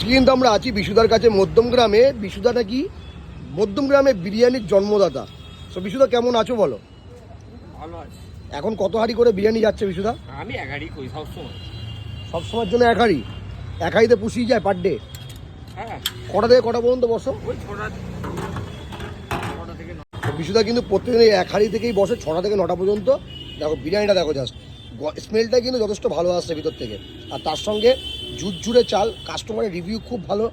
আজকে কিন্তু আমরা আছি বিশুদার কাছে মধ্যমগ্রামে। বিশুদা নাকি মধ্যমগ্রামে বিরিয়ানির জন্মদাতা। তো বিশুদা কেমন আছো বলো? ভালো আছে। এখন কত হাঁড়ি করে বিরিয়ানি যাচ্ছে বিশুদা? আমি এক হাঁড়ি করি সবসময়। সবসময়ের জন্য এক হাঁড়ি? এক হাঁড়িতে পুষিয়ে যায় পার ডে? হ্যাঁ। কটা থেকে কটা পর্যন্ত বসো? ওই ছটা থেকে বিশুদা কিন্তু প্রত্যেকদিন এই এক হাঁড়ি থেকেই বসে 6টা থেকে 9টা পর্যন্ত। দেখো বিরিয়ানিটা দেখো, জাস্ট স্মেলটা কিন্তু যথেষ্ট ভালো আসছে ভিতর থেকে, আর তার সঙ্গে ঝুরঝুরে চাল, কাস্টমারের রিভিউ খুব ভালো।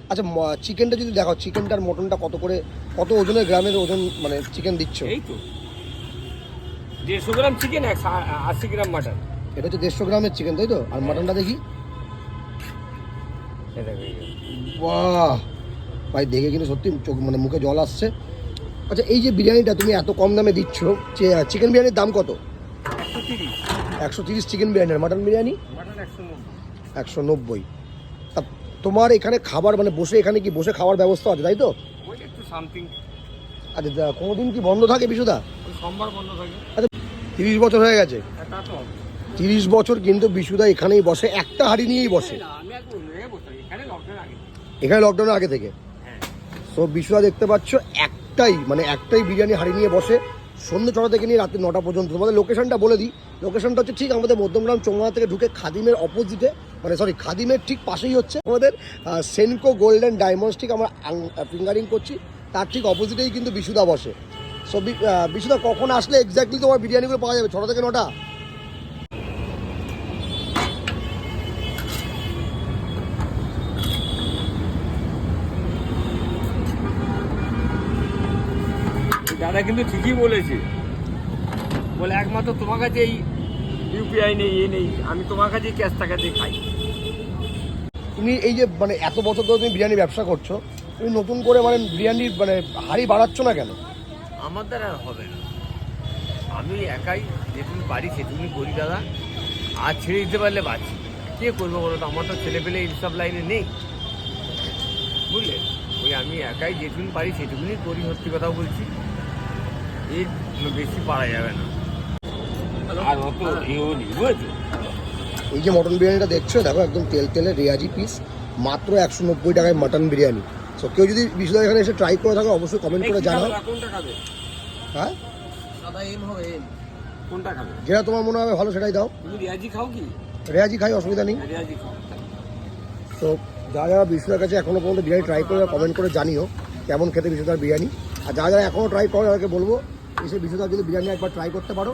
আচ্ছা চিকেনটা যদি দেখো, চিকেনটার মটনটা কত করে, কত ওজনের গ্রামের ওজন মানে চিকেন দিচ্ছ? এই তো 150 গ্রাম চিকেন, 80 গ্রাম মাটন। এটা হচ্ছে 150 গ্রামের চিকেন, তাই তো? আর মাটনটা দেখি। বাহ ভাই, দেখে কিন্তু সত্যি চোখ মানে মুখে জল আসছে। আচ্ছা এই যে বিরিয়ানিটা তুমি এত কম দামে দিচ্ছ, চিকেন বিরিয়ানির দাম কত? 130 চিকেন বিরিয়ানি। আর মাটন বিরিয়ানি 190। তোমার এখানে খাবার মানে বসে, এখানে কি বসে খাওয়ার ব্যবস্থা আছে, তাই তো? আচ্ছা কোনোদিন কি বন্ধ থাকে বিশুদা? সোমবার বন্ধ থাকে। আচ্ছা 30 বছর হয়ে গেছে। 30 বছর কিন্তু বিশুদা এখানেই বসে, একটা হাঁড়ি নিয়েই বসে। এখানে লকডাউনের আগে থেকে। তো বিশুদা দেখতে পাচ্ছ একটাই বিরিয়ানি হাঁড়ি নিয়ে বসে সন্ধ্যে 6টা থেকে নিয়ে রাত্রি 9টা পর্যন্ত। তোমাদের লোকেশনটা বলে দিই। লোকেশনটা হচ্ছে ঠিক আমাদের মধ্যমগ্রাম চৌমাথা থেকে ঢুকে খাদিমের অপোজিটে, মানে সরি খাদিমের ঠিক পাশেই হচ্ছে আমাদের সেনকো গোল্ডেন ডায়মন্ডস। ঠিক আমরা ফিঙ্গারিং করছি, তার ঠিক অপোজিটেই কিন্তু বিশুদা বসে। সো বিশুদা কখন আসলে এক্স্যাক্টলি তোমার বিরিয়ানিগুলো পাওয়া যাবে? 6টা থেকে 9টা? দাদা কিন্তু ঠিকই বলেছে, বলে একমাত্র তোমার কাছে এই ইউপিআই নেই, নেই, আমি তোমার কাছে ক্যাশ টাকা দিয়ে খাই। তুমি এই যে মানে এত বছর ধরে তুমি বিরিয়ানি ব্যবসা করছো, তুমি নতুন করে মানে বিরিয়ানির মানে হাঁড়ি বাড়াচ্ছ না কেন? আমার দ্বারা হবে না, আমি একাই যেটুকু পারি সেটুকুনি করি দাদা। আর ছেড়ে দিতে পারলে বাঁচি, কে করবো বলো তো? আমার তো ছেলেপেলে এইসব লাইনে নেই, বুঝলে? ওই আমি একাই যেটুকুনি পারি সেটুকুনি করি, সত্যি কথা বলছি। এর বেশি পারা যাবে না, আর অত এও নেই, বুঝেছো? এই যে মটন বিরিয়ানিটা দেখছো, দেখো একদম তেলে রেয়াজি পিস, মাত্র 190 টাকায় মটন বিরিয়ানি। সো কেউ যদি বিশুদা এখানে এসে ট্রাই করে থাকো অবশ্যই কমেন্ট করে জানাও। কোনটা খাবে? হ্যাঁ দাদা এম হবে, এম কোনটা খাবে? যেটা তোমার মনে হবে ভালো সেটাই দাও। তুমি রেয়াজি খাও কি? রেয়াজি খাই, অসুবিধা নেই। রেয়াজি খাও। তো যারা বিশুদার কাছে এখনো পর্যন্ত বিরিয়ানি ট্রাই করে কমেন্ট করে জানিও কেমন খেতে বিশুদার বিরিয়ানি। আর যারা এখনও ট্রাই করে তাদেরকে বলবো এসে বিশুদার যদি বিরিয়ানি একবার ট্রাই করতে পারো।